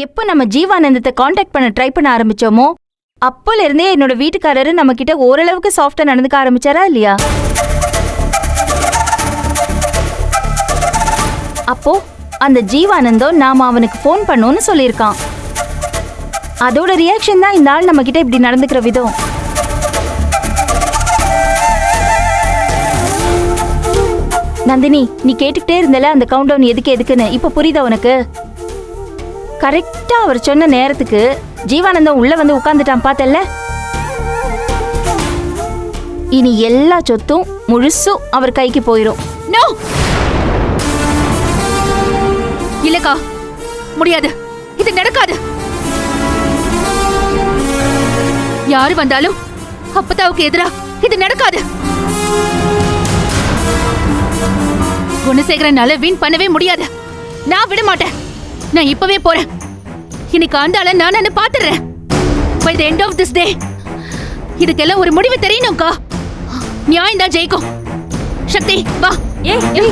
எப்போ நம்ம ஜீவானந்தத்தை காண்டாக்ட் பண்ண ட்ரை பண்ண ஆரம்பிச்சோமோ அப்போல இருந்தே என்னோட வீட்டுக்காரரு நம்ம கிட்ட ஓரளவுக்கு சாஃப்டா நடந்துக்க ஆரம்பிச்சாரா இல்லையா? அப்போ அந்த ஜீவானந்தம் நாம அவனுக்கு ஃபோன் பண்ணோன்னு சொல்லியிருக்கான். அதோட ரியாக்ஷன் தான் இந்த ஆள் நம்ம கிட்ட இப்படி நடந்துக்கிற விதம். நந்தினி, நீ கேட்டுக்கிட்டே இருந்தல அந்த கவுண்ட் டவுன் எதுக்குன்னு இப்ப புரியுதா உனக்கு? கரெக்டா அவர் சொன்ன நேரத்துக்கு ஜீவானந்தம் உள்ள வந்து உட்கார்ந்துட்டான் பார்த்தல்ல. இனி எல்லா சொத்தும் முழுசும் அவர் கைக்கு போயிரும். நோ, இல்லக்கா, முடியாது, இது நடக்காது. யாரு வந்தாலும் அப்பதாவுக்கு எதிரா இது நடக்காது. குணசேகரனால வின் பண்ணவே முடியாது. நான் விட மாட்டேன். நான் இப்பவே போறேன். இன்னைக்கு அந்த ஆள நான் பாத்துறேன். By the end of this day இதுக்கெல்லாம் ஒரு முடிவு தெரியணும்க்கா. நியாயம் தான் ஜெயிக்கும். சக்தி வா.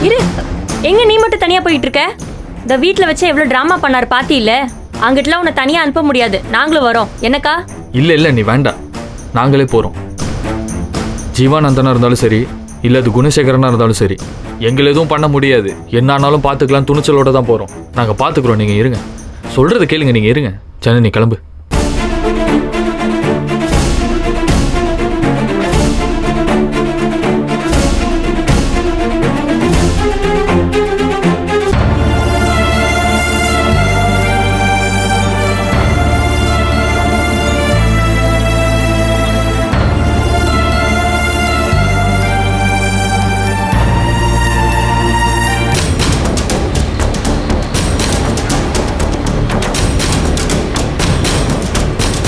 இரு. எங்க நீ மட்டும் தனியா போயிட்டு இருக்க? இந்த வீட்ல வச்சு எவ்வளவு டிராமா பண்ணாரு பாத்தி இல்ல? அங்கிட்டலாம் உன்னை தனியா அனுப்ப முடியாது. நாங்களும் வரோம். என்னக்கா? இல்ல நீ வேண்டாம், நாங்களே போறோம். ஜீவானந்தனா இருந்தாலும் சரி, இல்ல அது குணசேகரனா இருந்தாலும் சரி, எங்களை எதுவும் பண்ண முடியாது. என்ன ஆனாலும் பார்த்துக்கலாம், துணிச்சலோட தான் போறோம். நாங்க பாத்துக்கிறோம், நீங்க இருங்க. சொல்றது கேளுங்க, நீங்க இருங்க. ஜனனி கிளம்பு.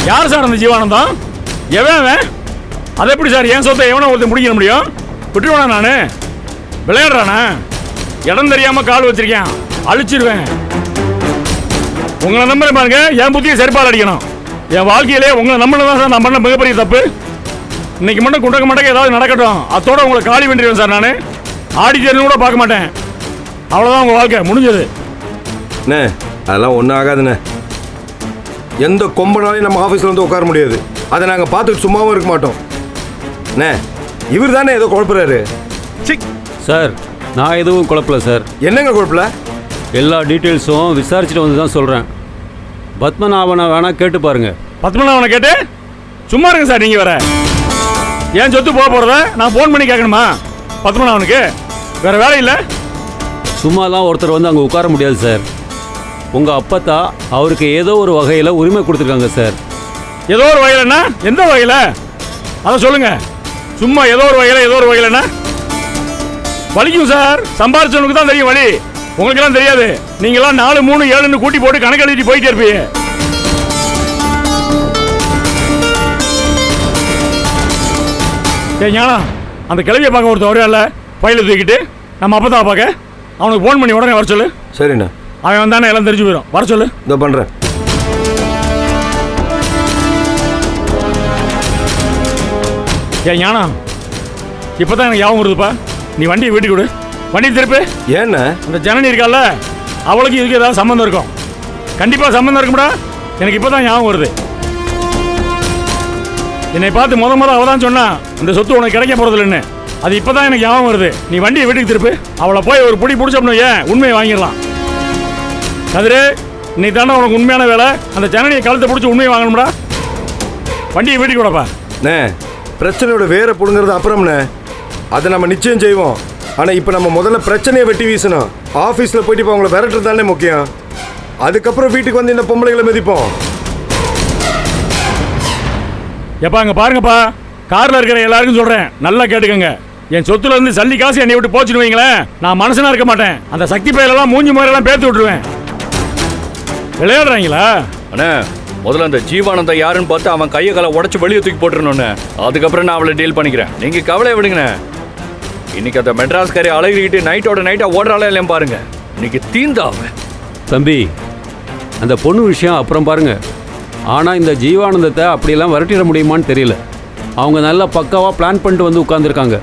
யார் சார் அந்த ஜீவானந்தம்? எவன்? அது எப்படி சார் என் சொத்தை எவனை ஒருத்தர் முடிக்க முடியும்? விட்டுருவானா? நானு விளையாடுறானா? இடம் தெரியாம கால் வச்சிருக்கேன், அழிச்சிருவேன். உங்களை நம்புற பாருங்க, என் புத்தியை செருப்பால் அடிக்கணும். என் வாழ்க்கையிலே உங்களை நம்பினதான் சார் நான் பண்ண மிகப்பெரிய தப்பு. இன்னைக்கு மட்டும் குண்டக்க மட்டக்க ஏதாவது நடக்கட்டும், அதோட உங்களை காலி பண்ணிடுவேன் சார். நான் ஆடிட்டர்னு கூட பார்க்க மாட்டேன். அவ்வளோதான் உங்கள் வாழ்க்கை முடிஞ்சது. அண்ணே, அதெல்லாம் ஒன்றும் ஆகாதுண்ணே. எந்த கொம்பனாலையும் நம்ம ஆஃபீஸில் வந்து உட்கார முடியாது. அதை நாங்கள் பார்த்துட்டு சும்மாவும் இருக்க மாட்டோம். அண்ணே, இவர் தானே ஏதோ குழப்புறாரு. சார், நான் எதுவும் குழப்பல சார். என்னங்க குழப்பல? எல்லா டீட்டெயில்ஸும் விசாரிச்சுட்டு வந்து தான் சொல்கிறேன். பத்மநாபனை வேணா கேட்டு பாருங்க. பத்மநாபனை கேட்டு சும்மா இருங்க சார். நீங்கள் வேற ஏன் சொத்து போக போகிறத நான் ஃபோன் பண்ணி கேட்கணுமா பத்மநாபனுக்கு? வேற வேலை இல்லை. சும்மாலாம் ஒருத்தர் வந்து அங்கே உட்கார முடியாது சார். உங்கள் அப்பத்தா அவருக்கு ஏதோ ஒரு வகையில் உரிமை கொடுத்துருக்காங்க சார். ஏதோ ஒரு வகையிலன்னா எந்த வகையில் அதை சொல்லுங்க. சும்மா ஏதோ ஒரு வகையிலன்னா வலிக்கும் சார். சம்பாரிச்சவனுக்கு தான் தெரியும் வலி, உங்களுக்கெல்லாம் தெரியாது. நீங்களாம் 4, 3, 7ன்னு கூட்டி போட்டு கணக்கு எழுதிட்டு போயிட்டே இருப்பீங்க. ஏ ஞானா, அந்த கிளவியை பார்க்க ஒருத்தர் வரையா ஃபைலை தூக்கிட்டு நம்ம அப்பத்தா பார்க்க அவனுக்கு ஃபோன் பண்ணி உடனே வர சொல்லு. சரிண்ணா. அவன் வந்தானே எல்லாம் தெரிஞ்சு போயிடும். வர சொல்லு. இதோ பண்ணுறேன். ஏன் ஞானா, இப்போ தான் எனக்கு ஞாபகம் வருதுப்பா. நீ வண்டியை வீட்டுக்கு விடு. வண்டி திருப்பு. ஏண்ணா? அந்த ஜனனி இருக்கால, அவளுக்கு இதுக்கு ஏதாவது சம்மந்தம் இருக்கும். கண்டிப்பாக சம்மந்தம் இருக்கும்டா. எனக்கு இப்போ தான் ஞாபகம் வருது. என்னை பார்த்து முத அவள் தான் சொன்னா இந்த சொத்து உனக்கு கிடைக்க போகிறது இல்லைன்னு. அது இப்போ தான் எனக்கு ஞாபகம் வருது. நீ வண்டியை வீட்டுக்கு திருப்பு. அவளை போய் ஒரு பிடி பிடிச்சோம்னு ஏன் உண்மையை வாங்கிடலாம். கதிரே, இன்னைக்கு தானே உனக்கு உண்மையான வேலை. அந்த ஜனனியை கழுத்தை பிடிச்சி உண்மையை வாங்கணும்டா. வண்டியை வீட்டுக்கு விடப்பா. அண்ணே, பிரச்சனையோட வேற பிடுங்கிறது அப்புறம்ண்ணே. அதை நம்ம நிச்சயம் செய்வோம். ஆனால் இப்போ நம்ம முதல்ல பிரச்சனையை வெட்டி வீசணும். ஆஃபீஸில் போயிட்டு இப்போ அவங்கள விரட்டுறது தானே முக்கியம். அதுக்கப்புறம் வீட்டுக்கு வந்து இந்த பொம்பளைகளை மிதிப்போம். எப்பா அங்கே பாருங்கப்பா, காரில் இருக்கிற எல்லாருக்கும் சொல்கிறேன், நல்லா கேட்டுக்கங்க. என் சொத்துல இருந்து சல்லி காசு என்னை விட்டு போச்சுன்னு வைங்களேன், நான் மனசனா இருக்க மாட்டேன். அந்த சக்தி பயிலெல்லாம் மூஞ்சி முறையெல்லாம் பேத்து விட்டுருவேன். விளையாடுறாங்களா? அண்ணே, முதல்ல அந்த ஜீவானந்தம் யாருன்னு பார்த்து அவன் கையை காலை உடச்சு வெளியே தூக்கி போட்டுருணுன்னு, அதுக்கப்புறம் நான் அவளை டீல் பண்ணிக்கிறேன். நீங்க கவலையை விடுங்கண்ணே. இன்னைக்கு அந்த மெட்ராஸ்காரி அழகிக்கிட்டு நைட்டா ஓடுறாளே இல்லையா பாருங்க. இன்னைக்கு தீந்தா அவன். தம்பி, அந்த பொண்ணு விஷயம் அப்புறம் பாருங்க. ஆனால் இந்த ஜீவானந்தத்தை அப்படியெல்லாம் விரட்டிட முடியுமான்னு தெரியல. அவங்க நல்லா பக்காவாக பிளான் பண்ணிட்டு வந்து உட்காந்துருக்காங்க.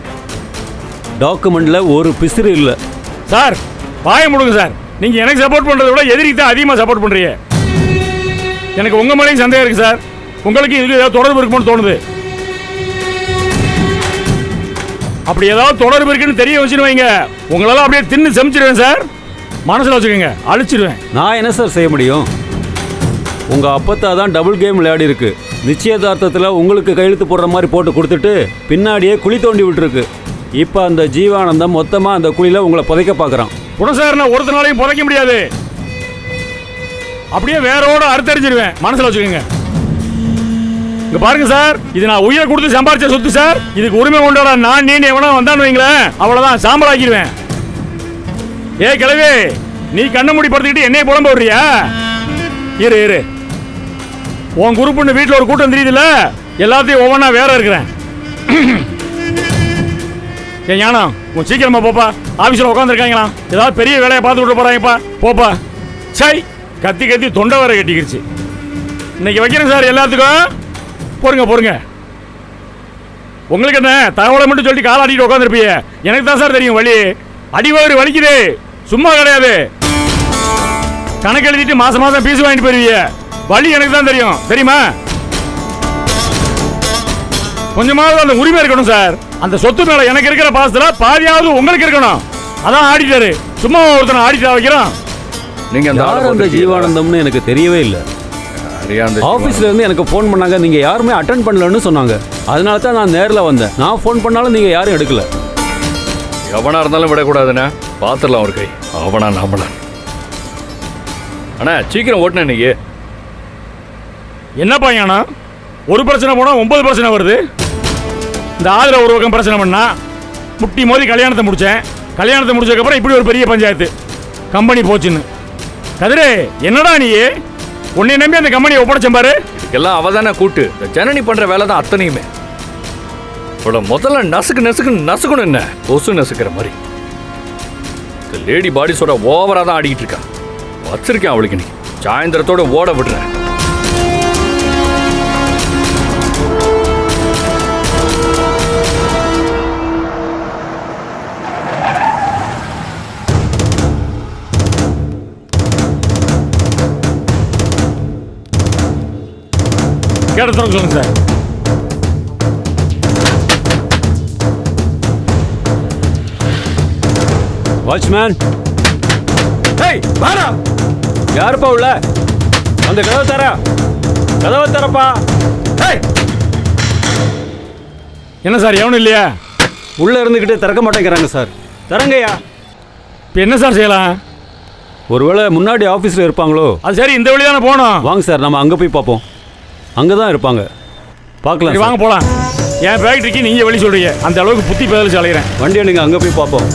டாக்குமெண்ட்டில் ஒரு பிசிறு இல்லை. சார் வாய முடுங்க சார். நீங்கள் எனக்கு சப்போர்ட் பண்ணுறத விட எதிரிக்கு தான் அதிகமாக சப்போர்ட் பண்ணுறீங்க. எனக்கு உங்க மேலேயும் சந்தேகம் இருக்கு சார். உங்களுக்கு இதுக்கு ஏதாவது தொடர்பு இருக்குமோன்னு தோணுது. அப்படி ஏதாவது தொடர்பு இருக்குன்னு தெரிய வச்சுன்னு வைங்க, உங்களெல்லாம் அப்படியே தின்னு சமைச்சிடுவேன் சார். மனசில் வச்சுக்கோங்க, அழிச்சிடுவேன். நான் என்ன சார் செய்ய முடியும்? உங்க அப்பத்தா தான் டபுள் கேம் விளையாடி இருக்கு. நிச்சயதார்த்தத்தில் உங்களுக்கு கையெழுத்து போடுற மாதிரி போட்டு கொடுத்துட்டு பின்னாடியே குழி தோண்டி விட்டுருக்கு. இப்போ அந்த ஜீவானந்தம் மொத்தமாக அந்த குழியில் உங்களை புதைக்க பார்க்குறான். புனசாரனை ஒருத்தனாலையும் புதைக்க முடியாது. அப்படியே வேரோட அறுத்தறிஞ்சிருவேன். மனசில் வச்சுக்கோங்க. இங்க பாருங்க சார், இது நான் உயிரை கொடுத்து சம்பாரிச்ச சொத்து சார். இதுக்கு உரிமை கொண்டாட நான் நீ எவனா வந்தான்னு வைங்களேன், அவ்வளவுதான், சாம்பல் ஆக்கிடுவேன். ஏ கிழவி, நீ கண்ணை மூடி படுத்துக்கிட்டு என்னைய புலம்ப விடுறியா? இரு இரு, உன் குரூப்னு வீட்டில் ஒரு கூட்டம் தெரியுதுல்ல, எல்லாத்தையும் ஒவ்வொன்றா வேற இருக்கிறேன். ஏன் ஞானம், உன் சீக்கிரமா போப்பா. ஆஃபீஸில் உட்காந்துருக்காங்களா, ஏதாவது பெரிய வேலையை பார்த்து விட்டு போறாங்கப்பா. போப்பா. சை, கத்தி கத்தி தொண்டை வர கட்டிக்கிடுச்சு. இன்னைக்கு வைக்கிறேன் சார் எல்லாத்துக்கும். பொறுங்க பொறுங்க. உங்களுக்கு என்ன தகவலை மட்டும் சொல்லிட்டு காலாடிட்டு உட்காந்துருப்பீங்க. எனக்கு தான் சார் தெரியும் வழி. அடிவயிறு வலிக்குது, சும்மா கிடையாது. கணக்கு எழுதிட்டு மாசம் மாசம் பீஸ் வாங்கிட்டு போயிருவீங்க. வழி எனக்கு தான் தெரியும், தெரியுமா? கொஞ்சமாவது அந்த உரிமை இருக்கணும் சார். அந்த சொத்து மேல எனக்கு இருக்கிற பாசத்துல பாதியாவது உங்களுக்கு இருக்கணும். அதான் ஆடிட்டாரு, சும்மா ஒருத்தனை ஆடிட்டா வைக்கிறோம். நீங்க அந்த ஜீவானந்தம்னு எனக்கு தெரியவே இல்லை. ஆஃபீஸ்ல இருந்து எனக்கு ஃபோன் பண்ணாங்க, நீங்க யாருமே அட்டென்ட் பண்ணலன்னு சொன்னாங்க. அதனால தான் நான் நேரில் வந்தேன். நான் ஃபோன் பண்ணாலும் நீங்க யாரும் எடுக்கல. எவனா இருந்தாலும் விடக்கூடாதுண்ணே, பார்த்துடலாம் ஒரு கை. அவனா நாமளா? அண்ணா சீக்கிரம் ஓட்டுன. இன்னைக்கு என்னப்பா ஞானா, ஒரு பிரச்சனை போனா 9 பிரச்சனை வருது. இந்த ஆதிர ஒரு பக்கம் பிரச்சனை பண்ணா முட்டி மோதி கல்யாணத்தை முடிச்சேன். கல்யாணத்தை முடிச்சதுக்கப்புறம் இப்படி ஒரு பெரிய பஞ்சாயத்து, கம்பெனி போச்சுன்னு. கதிரே, என்னடா நீ உன்னை நம்பி அந்த கம்பெனியை ஒப்படைச்சேன் பாரு. எல்லாம் அவதானே கூட்டு. இந்த ஜனனி பண்ற வேலை தான் அத்தனையுமே. முதல்ல நசுக்கு நசுக்கு நசுக்கணும், என்ன கொசு நசுக்கிற மாதிரி. இந்த லேடி பாடிஸோட ஓவரா தான் ஆடிக்கிட்டு இருக்கா. வச்சிருக்கேன் அவளுக்கு இன்னைக்கு சாயந்தரத்தோட ஓட விடுறேன். கேட்டு சொல்லுங்க சார். வாட்ச்மேன், ஏய் வாடா. யாருப்பா உள்ள? அந்த கதவை தர, கதவை தரப்பா. ஏய், என்ன சார், எவனும் இல்லையா? உள்ள இருந்துக்கிட்டு திறக்க மாட்டேங்கிறாங்க சார். தரங்கய்யா. இப்போ என்ன சார் செய்யலாம்? ஒருவேளை முன்னாடி ஆஃபீஸில் இருப்பாங்களோ? அது சரி, இந்த வழி தானே போகணும். வாங்க சார், நம்ம அங்கே போய் பார்ப்போம். அங்கே தான் இருப்பாங்க, பார்க்கலாம். வாங்க போகலாம். என் ஃபேக்டரிக்கு நீங்கள் வழி சொல்கிறீங்க, அந்த அளவுக்கு புத்தி பதில் அலைகிறேன். வண்டியை நீங்கள் அங்கே போய் பார்ப்போம்.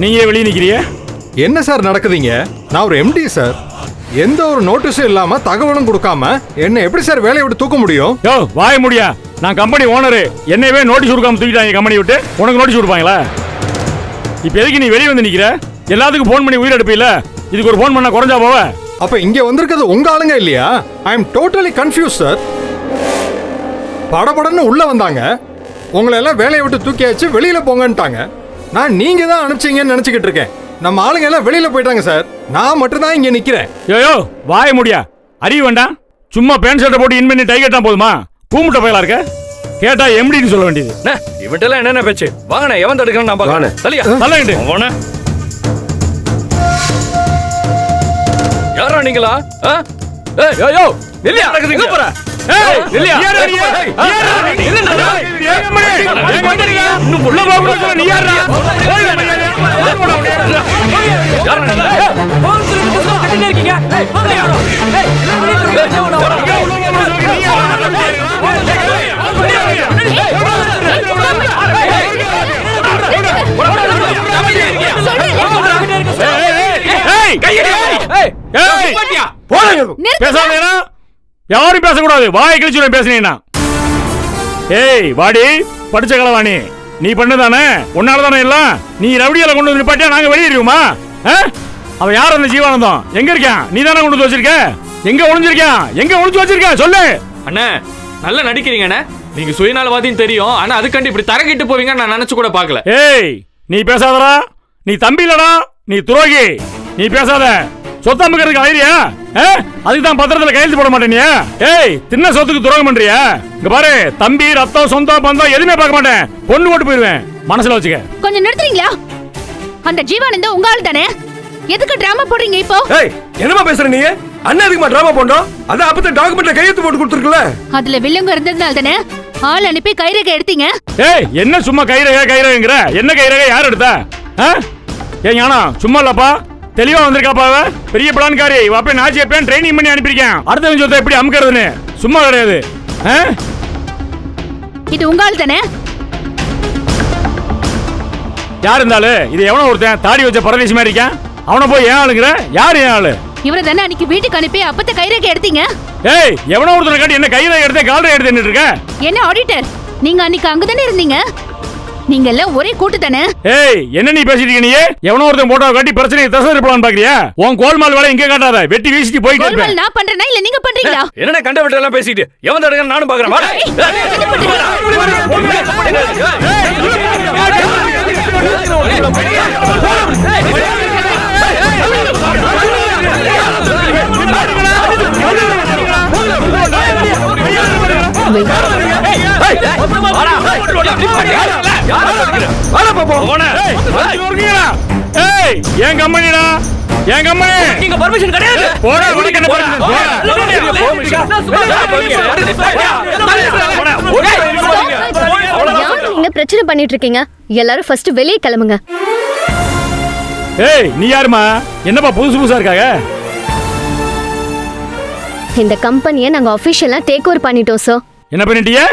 நீங்க வெளியே நிக்கிறீங்க? என்ன சார் நடக்குதுங்க? நான் ஒரு எம்டி சார். எந்த ஒரு நோட்டீஸும் இல்லாம தகவலும் கொடுக்காம என்ன எப்படி சார் வேலையை விட்டு தூக்க முடியும்? யோ வாய முடியா, நான் கம்பெனி ஓனரு. என்னையவே நோட்டீஸ் கொடுக்காம தூக்கிட்டாங்க கம்பெனி விட்டு. உனக்கு நோட்டீஸ் கொடுப்பாங்களா? இப்போ எதுக்கு நீ வெளியே வந்து நிக்கிற? எல்லாத்துக்கும் ஃபோன் பண்ணி உயிர் எடுப்பீல, இதுக்கு ஒரு ஃபோன் பண்ணா குறைஞ்சா போவ? அப்ப இங்க வந்திருக்கிறது உங்க ஆளுங்க இல்லையா? I am totally confuse sir. படபடன்னு உள்ள வந்தாங்க, உங்களை எல்லாம் வேலையை விட்டு தூக்கியாச்சு, வெளியில போங்கன்ட்டாங்க. நான் நீங்க தான் அனுப்பிச்சீங்கன்னு நினைச்சுக்கிட்டு இருக்கேன். நம்ம ஆளுங்க எல்லாம் வெளியில போயிட்டாங்க சார். நான் மட்டும் தான் இங்க நிக்கிறேன். யோ வாய முடியா, அறிய வேண்டாம். சும்மா பேண்ட் ஷர்ட்டை போட்டு இன் பண்ணி டை கட்டா போதுமா? கூமுட்ட பயலா இருக்க. கேட்டா எம்டின்னு சொல்ல வேண்டியது. இவன்ட்டெல்லாம் என்னென்ன பேச்சு? வாங்கண்ணே, எவன் தடுக்கணும் நான் பார்க்கறேன். தலியா தள்ளிட்டு போன. யாரா நீங்களா? ஏய் யோ யோ நில்லியா, நடக்குதுங்க போற. ஏய் நில்லியா, இன்னும் உள்ள போக கூடாது. நீ யாரா? பேசாதேனா, யாரும் பேசக்கூடாது. வாயை கிழிச்சு பேசுனீங்கன்னா. ஏய் வாடி, படிச்ச கலவாணி, நீ பண்ணதானே, உன்னால தானே எல்லாம். நீ ரவுடியால கொண்டு வந்து நிப்பாட்டியா நாங்க வெளியேறியுமா? அவன் யார் அந்த ஜீவானந்தம்? எங்க இருக்கான்? நீ தானே கொண்டு வந்து வச்சிருக்க. எங்க ஒளிஞ்சிருக்கான்? எங்க ஒளிஞ்சு வச்சிருக்க சொல்லு. அண்ணே நல்லா நடிக்கிறீங்க அண்ணே. நீங்க சுயநலவாதின்னு தெரியும், ஆனா அதுக்காண்டி இப்படி தரங்கிட்டு போவீங்க நான் நினைச்சு கூட பார்க்கல. ஏய் நீ பேசாதடா, நீ தம்பி இல்லடா, நீ துரோகி. நீ பேசாத. சொத்து அமுக்கிறதுக்கு ஐடியா? அதுக்கு தான் பத்திரத்துல கையெழுத்து போட மாட்டேனியா? ஏய் தின்ன சொத்துக்கு துரோகம் பண்றியா? இங்க பாரு, தம்பி ரத்தம் சொந்தம் பந்தம் எதுவுமே பார்க்க மாட்டேன். பொண்ணு போட்டு போயிருவேன், மனசுல வச்சுக்க. கொஞ்சம் நிறுத்துறீங்களா? அந்த ஜீவானந்தம் உங்க ஆள் தானே, எதுக்கு டிராமா போடுறீங்க இப்போ? ஏய் என்னமா பேசுற நீ? அண்ணா அதுக்குமா டிராமா போண்டோம்? அதான் அப்பத்த டாக்குமெண்ட்ல கையெழுத்து போட்டு கொடுத்துருக்கல. அதுல வில்லங்க இருந்ததுனால தானே ஆள் அனுப்பி கைரேகை எடுத்தீங்க. ஏய் என்ன சும்மா கைரேகைங்கிற? என்ன கைரேகை யார் எடுத்தா? ஏன் ஞானா சும்மா இல்லப்பா, தெளிவா வந்திருக்காப்பா. பெரிய பிளான்காரி அப்ப நாச்சி எப்பேன் ட்ரைனிங் பண்ணி அனுப்பியிருக்கேன். அடுத்த சொத்தை எப்படி அமுக்கிறதுன்னு. சும்மா கிடையாது. இது உங்க ஆள் தானே? யார் இருந்தாலும் இது எவனோ ஒருத்தன் தாடி வச்ச பரதேசி மாதிரி இருக்கான். அவனை போய் ஏன் ஆளுங்கிற? யார் ஏன் ஆளு? இவரை தானே அன்னைக்கு வீட்டுக்கு அனுப்பி அப்பத்த கைரேகை எடுத்தீங்க. ஏய் எவனோ ஒருத்தனை காட்டி என்ன கையில எடுத்த கால்ல எடுத்துட்டு இருக்க? என்ன ஆடிட்டர், நீங்க அன்னைக்கு அங்க தானே இருந்தீங்க. நீங்க எல்லாம் ஒரே கூட்டு தானே. ஏய் என்ன நீ பேசிட்டு இருக்க? நீ எவனோ ஒருத்தன் போட்டோ காட்டி பிரச்சனையை தசை போலான்னு பாக்குறியா? உன் கோல்மால் வேலை இங்கே காட்டாத, வெட்டி வீசிட்டு போயிட்டு இருப்பேன். கோல்மால் நான் பண்றேனா இல்ல நீங்க பண்றீங்களா? என்னடா கண்ட விட்டு எல்லாம் பேசிட்டு எவன் தடங்க நானும் பாக்குறேன். என் கம்பெனிடா, என் கம்பெனி. நீங்க பர்மிஷன் கிடையாது. போடா உனக்கு என்ன பர்மிஷன்? நீங்க பிரச்சனை பண்ணிட்டு இருக்கீங்க. எல்லாரும் ஃபர்ஸ்ட் வெளியே கிளம்புங்க. ஏய் நீ யாருமா? என்னப்பா புதுசு புதுசா இருக்காங்க? இந்த கம்பெனியை நாங்க ஆபீஷியலா டேக் ஓவர் பண்ணிட்டோம் சார். என்ன பண்ணிட்டீங்க?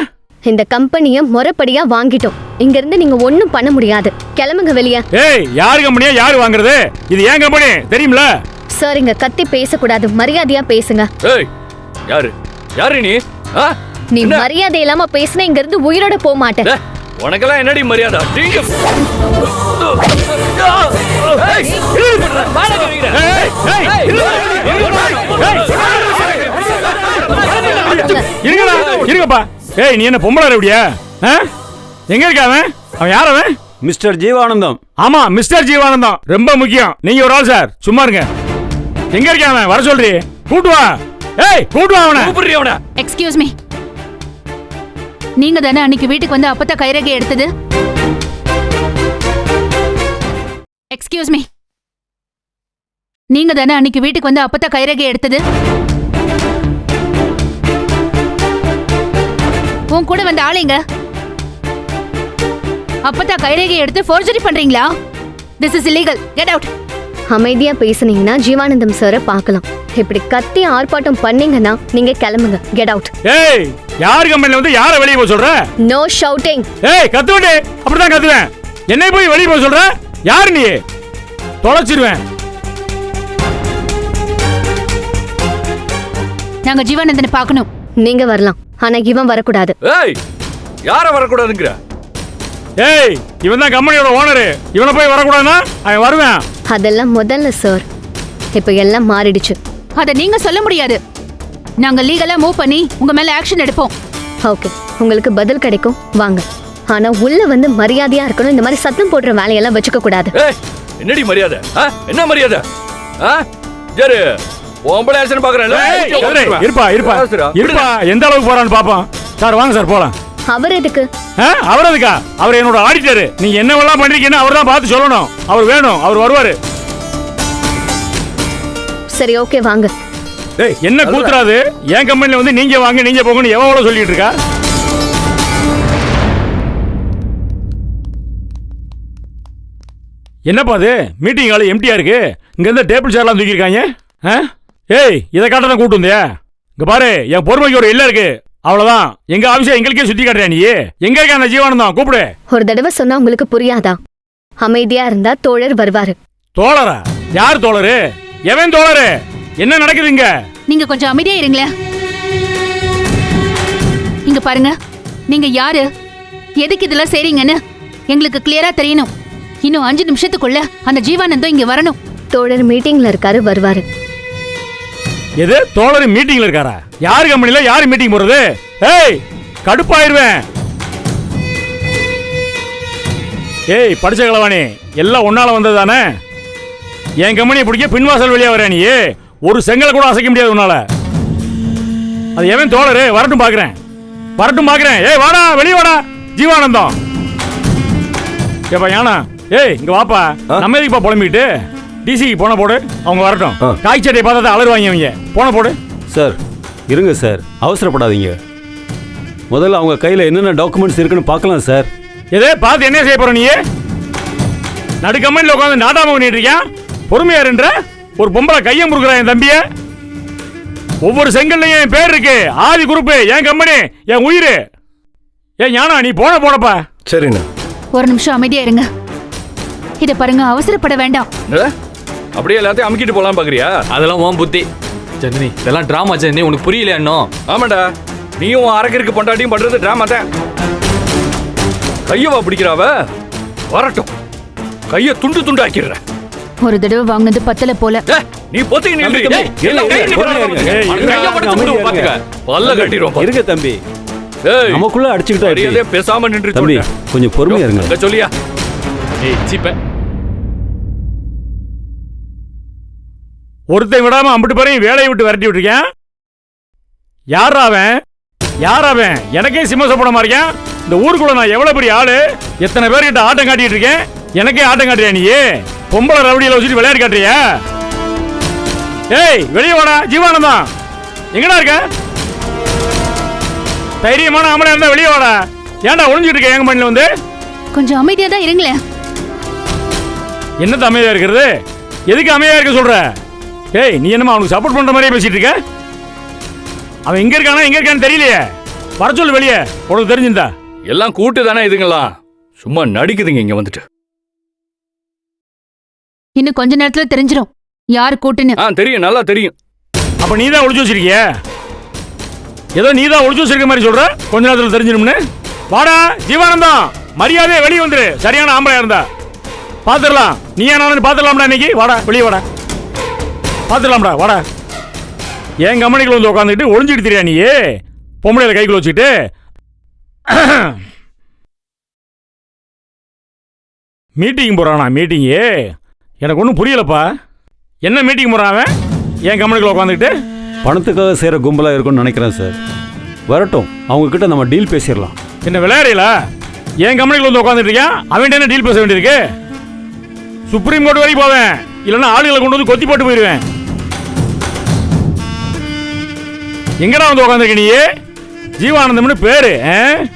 இந்த கம்பெனியை முறைப்படியா வாங்கிட்டோம். இங்க இருந்து நீங்க ஒண்ணும் பண்ண முடியாது. கிளம்புங்க வெளியே. ஏய் யார் கம்பெனியா யார் வாங்குறது? இது ஏன் கம்பெனி தெரியும்ல? சார் இங்க கத்தி பேசக்கூடாது, மரியாதையா பேசுங்க. ஏய் யாரு யாரு நீ? நீ மரியாதை இல்லாம பேசினா இங்க இருந்து உயிரோட போக மாட்டேன். உனக்கெல்லாம் என்னடி மரியாதை? இருங்கப்பா. ஏய் நீ என்ன பொம்பளை ரவுடியா? எங்க இருக்க அவன்? அவன் யார் அவன்? மிஸ்டர் ஜீவானந்தம். ஆமா மிஸ்டர் ஜீவானந்தம் ரொம்ப முக்கியம். நீங்க ஒரு ஆள் சார், சும்மா இருங்க. எங்க இருக்க அவன்? வர சொல்றீ, கூட்டு வா. ஏய் கூட்டு வா அவனை. கூப்பிடுறீ அவனை. எக்ஸ்கியூஸ் மீ, நீங்க தானே அன்னைக்கு வீட்டுக்கு வந்து அப்பத்த கைரேகை எடுத்தது? எக்ஸ்கியூஸ் மீ, நீங்க தானே அன்னைக்கு வீட்டுக்கு வந்து அப்பத்த கைரேகை எடுத்தது? உன் கூட வந்த ஆளுங்க அப்பத்தா கைரேகை எடுத்து ஃபோர்ஜரி பண்றீங்களா? This is illegal. Get out. அமைதியா பேசுனீங்கன்னா ஜீவானந்தம் சாரை பார்க்கலாம். இப்படி கத்தி ஆர்ப்பாட்டம் பண்ணீங்கன்னா நீங்க கிளம்புங்க. Get out. ஏய் யார் கம்பெனில வந்து யாரை வெளிய போக சொல்ற? No shouting. ஏய் கத்துவடே, அப்படிதான் கத்துவேன். என்னை போய் வெளிய போக சொல்ற? யார் நீ? தொலைச்சிடுவேன். நாங்க ஜீவானந்தனை பார்க்கணும். நீங்க வரலாம், ஆனா இவன் வரக்கூடாது. ஏய் யார வரக்கூடாதுங்கற? ஏய் இவன் தான் கம்பெனியோட ஓனர். இவனை போய் வரக்கூடாதுன்னா அவன் வருவேன். அதெல்லாம் முதல்ல சார், இப்ப எல்லாம் மாறிடுச்சு. அத நீங்க சொல்ல முடியாது. நாங்க லீகலா மூவ் பண்ணி உங்க மேல ஆக்ஷன் எடுப்போம். ஓகே, உங்களுக்கு பதில் கிடைக்கும், வாங்க. ஆனா உள்ள வந்து மரியாதையா இருக்கணும். இந்த மாதிரி சத்தம் போடுற வேலையெல்லாம் வச்சுக்க கூடாது. ஏய் என்னடி மரியாதை? என்ன மரியாதை? ஜரு ஓம்பள ஆக்ஷன் பாக்குறேன். இருப்பா இருப்பா இருப்பா, எந்த அளவுக்கு போறான்னு பாப்போம். சார் வாங்க சார் போலாம். அவர் எதுக்கு? அவர் எதுக்கா? அவர் என்னோட ஆடிட்டர். நீங்க என்னவெல்லாம் பண்றீங்கன்னு அவர் தான் பார்த்து சொல்லணும். அவர் வேணும், அவர் வருவாரு. சரி ஓகே வாங்க. என்ன கூத்துறாது? என் கம்பெனில வந்து நீங்க வாங்க நீங்க போங்கன்னு எவ்வளவு சொல்லிட்டு இருக்கா? என்னப்பா அது மீட்டிங் ஹால் எம்டியா இருக்கு? இங்க இருந்து டேபிள் சேர்லாம் தூக்கியிருக்காங்க. ஏய், இதை காட்ட தான் கூட்டு வந்தியா? இங்க பாரு, என் பொறுமைக்கு ஒரு இல்ல இருக்கு. அவ்வளவுதான். எங்க ஆபீஸை எங்களுக்கே சுத்தி காட்டுறியா நீ? எங்க இருக்க அந்த ஜீவானந்தம்? கூப்பிடு. ஒரு தடவை சொன்னா உங்களுக்கு புரியாதா? அமைதியா இருந்தா தோழர் வருவாரு. தோழரா? யார் தோழரு? எவன் தோழரு? என்ன நடக்குது இங்க? நீங்க கொஞ்சம் அமைதியா இருங்களேன். இங்க பாருங்க, நீங்க யாரு, எதுக்கு இதெல்லாம் செய்றீங்கன்னு எங்களுக்கு கிளியரா தெரியணும். இன்னும் 5 நிமிஷத்துக்குள்ள அந்த ஜீவானந்தம் இங்க வரணும். தோழர் மீட்டிங்ல இருக்காரு, வருவாரு. எது? தோழர் மீட்டிங்ல இருக்காரா? யார் கம்பெனில யார் மீட்டிங் போறது? ஏய், கடுப்பாயிருவேன். ஏய், படிச்ச கலவாணி, எல்லாம் ஒன்னால வந்தது தானே? என் கம்பெனியை பிடிக்க பின்வாசல் வழியா வர நீ ஒரு செங்கலை கூட அசைக்க முடியாது உன்னால. அது எவன் தோழரு? வரட்டும் பாக்குறேன், வரட்டும் பாக்குறேன். ஏய் வாடா, வெளியே வாடா ஜீவானந்தம். ஏப்பா யானா, ஏய் இங்க வாப்பா. நம்ம எதுக்குப்பா புலம்பிக்கிட்டு? டிசிக்கு போன போடு, அவங்க வரட்டும். காய்ச்சட்டை பார்த்தா அலறுவாங்க அவங்க. போன போடு. சார் இருங்க சார், அவசரப்படாதீங்க. முதல்ல அவங்க கையில் என்னென்ன டாக்குமெண்ட்ஸ் இருக்குன்னு பார்க்கலாம் சார். எதே பார்த்து என்ன செய்ய போற நீ? நடு கம்பெனியில் உட்காந்து நாட்டாம பண்ணிட்டு இருக்கியா? பொறுமையாருன்ற ஒரு பொம்பளை கையை முறுக்குறா என் தம்பிய. ஒவ்வொரு செங்கல்லையும் என் பேர் இருக்கு. ஆதி குரூப் என் கம்பெனி, என் உயிர். ஏன் ஞானா, நீ போனப்பா. சரிண்ணா. ஒரு நிமிஷம் அமைதியா இருங்க. இத பாருங்க, அவசரப்பட வேண்டாம். அப்படியே எல்லாத்தையும் அமுக்கிட்டு போலாம் பாக்குறியா? அதெல்லாம் உன் புத்தி ஜனனி. இதெல்லாம் டிராமா ஜனனி, உனக்கு புரியல இன்னும்? ஆமாடா, நீயும் அரக்கிற்கு பொண்டாட்டியும் பண்றது டிராமா தான். கையவா பிடிக்கிறாவ? வரட்டும், கைய துண்டு துண்டு ஆக்கிடுற. ஒரு தடவை வாங்கினது பத்தல போல. நீ பொத்தி நில்லு. பல்ல கட்டிரும். இருங்க தம்பி, ஏய், நமக்குள்ள அடிச்சுக்கிட்டா இதே பேசாம நின்று தம்பி, கொஞ்சம் பொறுமையா இருங்க. சொல்லியா? ஏய் சீப்ப, ஒருத்தன் விடாம அம்பிட்டு பேரையும் வேலையை விட்டு விரட்டி விட்டுருக்கேன். யார் அவன்? யார் அவன்? எனக்கே சிம்மசப்படமா இருக்கேன். இந்த ஊருக்குள்ள நான் எவ்வளவு பெரிய ஆளு, எத்தனை பேர்கிட்ட ஆட்டம் காட்டிட்டு இருக்கேன். எனக்கே ஆட்டம் காட்டுறியா நீ? பொம்பளை ரவுடியில வச்சுட்டு விளையாடி காட்டுறியா? ஏய் வெளியே வாடா ஜீவானந்தம். எங்கடா இருக்க? தைரியமான ஆம்பளை இருந்தா வெளியே வாடா. ஏன்டா ஒளிஞ்சிட்டு இருக்க எங்க மண்ணில வந்து? கொஞ்சம் அமைதியா தான் இருங்களேன். என்னத்த அமைதியா இருக்கிறது? எதுக்கு அமைதியா இருக்க சொல்ற? ஏய், நீ என்னமா அவனுக்கு சப்போர்ட் பண்ற மாதிரியே பேசிட்டு இருக்க? அவன் எங்க இருக்கானா எங்க இருக்கான்னு தெரியலையே. வர சொல்லு வெளியே, உனக்கு தெரிஞ்சிருந்தா. எல்லாம் கூட்டு தானே இதுங்கெல்லாம், சும்மா நடிக்குதுங்க இங்க வந்துட்டு. இன்னும் கொஞ்ச நேரத்துல தெரிஞ்சிடும் யாரு கூட்டுன்னு. தெரியும், நல்லா தெரியும். அப்ப நீ தான் ஒளிச்சு வச்சிருக்கிய? ஏதோ நீ தான் ஒளிச்சு வச்சிருக்க மாதிரி சொல்ற. கொஞ்ச நேரத்துல தெரிஞ்சிடும்னு. வாடா ஜீவானந்தம், மரியாதையை வெளியே வந்துரு. சரியான ஆம்பளையா இருந்தா பாத்துடலாம். நீ என்ன பாத்துடலாம்டா இன்னைக்கு. வாடா வெளியே வாடா, பாத்துடலாம்டா வாடா. என் கம்பெனிக்குள்ள வந்து உட்காந்துட்டு ஒளிஞ்சிட்டு தெரியா நீ? பொம்பளையில கைக்குள்ள வச்சுக்கிட்டு. மீட்டிங் போறானா? மீட்டிங்கு எனக்கு ஒன்றும் புரியலப்பா. என்ன மீட்டிங் போறான் அவன் என் கம்பெனிக்குள்ள உட்காந்துக்கிட்டு? பணத்துக்காக செய்கிற கும்பலாக இருக்கும்னு நினைக்கிறேன் சார். வரட்டும், அவங்க கிட்ட நம்ம டீல் பேசிடலாம். என்ன விளையாடுறீங்களா? என் கம்பெனிக்குள்ள வந்து உட்காந்துட்டு இருக்கேன், அவன்கிட்ட என்ன டீல் பேச வேண்டியிருக்கு? சுப்ரீம் கோர்ட் வரைக்கும் போவேன், இல்லைன்னா ஆளுகளை கொண்டு வந்து கொத்தி போட்டு போயிடுவேன். எங்கடா வந்து உட்காந்துருக்க நீ? ஜீவானந்தம்னு பேரு,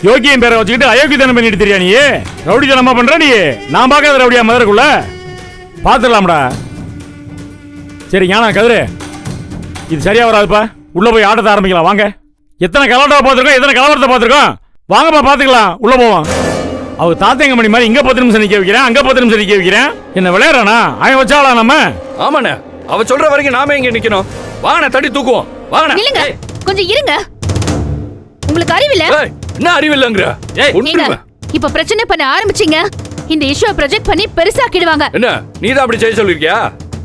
யோகியம் பேரை வச்சுக்கிட்டு அயோக்கியத்தனம் பண்ணிட்டு தெரியா நீ? ரவுடி தனமா பண்ற நீ? நான் பார்க்காத ரவுடியா மதுரைக்குள்ள? பார்த்துடலாம்டா. சரி ஞானா கதிரு, இது சரியா வராதுப்பா. உள்ள போய் ஆட்டத்தை ஆரம்பிக்கலாம் வாங்க. எத்தனை கலவரத்தை பார்த்துருக்கோம், எத்தனை கலவரத்தை பார்த்துருக்கோம். வாங்கப்பா பார்த்துக்கலாம், உள்ள போவோம். அவர் தாத்தங்க மணி மாதிரி இங்க 10 நிமிஷம் நிக்க வைக்கிறேன், அங்க 10 நிமிஷம் நிக்க வைக்கிறேன். என்ன விளையாடுறானா? அவன் வச்சாளா நம்ம? ஆமாண்ணே, அவ சொல்ற வரைக்கும் நாம இங்க நிக்கணும். வாங்கண்ணே, தட்டி தூக்குவோம். வாங்கண்ணே. இல்லங்க, கொஞ்சம் இருங்க. உங்களுக்கு அறிவில்ல? என்ன அறிவில்லங்கற? இப்ப பிரச்சனை பண்ண ஆரம்பிச்சீங்க, இந்த இஷ்யூ ப்ராஜெக்ட் பண்ணி பெருசாக்கிடுவாங்க. என்ன நீ தான் அப்படி செய்ய சொல்லிருக்கியா?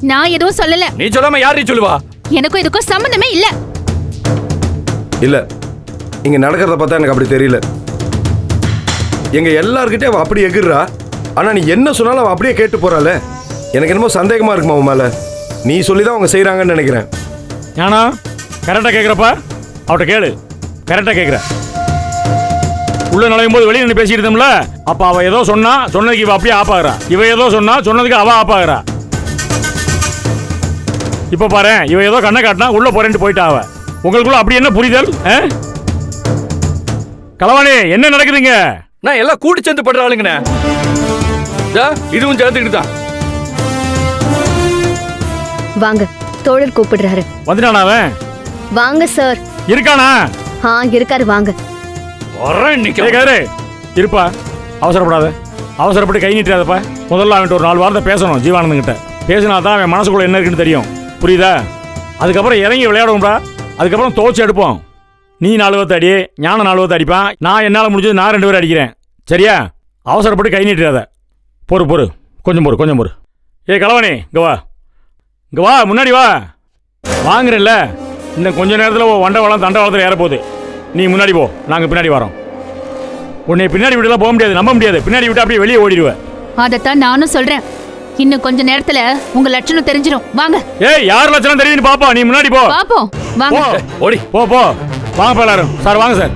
நான் எதுவும் சொல்லல. நீ சொல்லாம யாரு சொல்லுவா? எனக்கும் இதுக்கும் சம்பந்தமே இல்ல. இல்ல, இங்க நடக்கிறத பார்த்தா எனக்கு அப்படி தெரியல. எங்க எல்லார்கிட்டே அவ அப்படி எகிர்றா. ஆனா நீ என்ன சொன்னாலும் அவ அப்படியே கேட்டு போறாள. எனக்கு என்னமோ சந்தேகமா இருக்குமா உன் மேல. நீ சொல்லிதான் அவங்க செய்யறாங்கன்னு நினைக்கிறேன். ஞானா கரெக்டா கேக்குறப்பா, அவட்ட கேளு. கரெக்டா கேக்குற. உள்ள நுழையும் போது வெளியே நின்று பேசிட்டு இருந்தோம்ல, அப்ப அவ ஏதோ சொன்னா, சொன்னதுக்கு இவ அப்படியே ஆப்பாகிறா. இவ ஏதோ சொன்னா, சொன்னதுக்கு அவ ஆப்பாகிறா. இப்ப பாரு, இவ ஏதோ கண்ணை காட்டினா உள்ள போறேன்ட்டு போயிட்டா அவ. உங்களுக்குள்ள அப்படி என்ன புரிதல்? களவாணி என்ன நடக்குதுங்க? நான் எல்லாம் கூட்டி சேர்ந்து படுற ஆளுங்கண்ணே. இதுவும் சேர்த்துக்கிட்டு தான். வாங்க, தோழர் கூப்பிடுறாரு. வந்துட்டானா அவன்? வாங்க சார். இருக்கானா? இருக்காரு, வாங்க. வரேன் இன்னைக்கு. ஏய் கதிரு, இருப்பா, அவசரப்படாத. அவசரப்பட்டு கை நீட்டாதப்பா. முதல்ல அவன்கிட்ட ஒரு 4 வார்த்தை பேசணும். ஜீவானந்தன் கிட்ட பேசினா தான் அவன் மனசுக்குள்ள என்ன இருக்குன்னு தெரியும். புரியுதா? அதுக்கப்புறம் இறங்கி விளையாடுவோம்டா. அதுக்கப்புறம் துவச்சி எடுப்போம். நீ 4 வார்த்தை அடி, ஞானம் 4 வார்த்தை அடிப்பான். நான் என்னால் முடிஞ்சது நான் 2 பேரும் அடிக்கிறேன். சரியா? அவசரப்பட்டு கை நீட்டாத. பொறு, கொஞ்சம் பொறு. ஏய் கலவாணி, இங்கே வா, முன்னாடி வா. வாங்குறேன்ல, இன்னும் கொஞ்ச நேரத்தில் வண்டவாளம் தண்டவாளத்தில் ஏறப்போகுது. நீ முன்னாடி போ, நாங்கள் பின்னாடி வரோம். உன்னை பின்னாடி விட்டுலாம் போக முடியாது, நம்ப முடியாது. பின்னாடி விட்டு அப்படியே வெளியே ஓடிடுவேன். அதைத்தான் நானும் சொல்றேன். இன்னும் கொஞ்ச நேரத்துல உங்க லட்சணம் தெரிஞ்சிடும். வாங்க. ஏய், யார் லட்சணம் தெரியுதுன்னு பாப்பா. நீ முன்னாடி போ. பாப்போம், வாங்க. ஓடி போ. வாங்க எல்லாரும். சார் வாங்க சார்.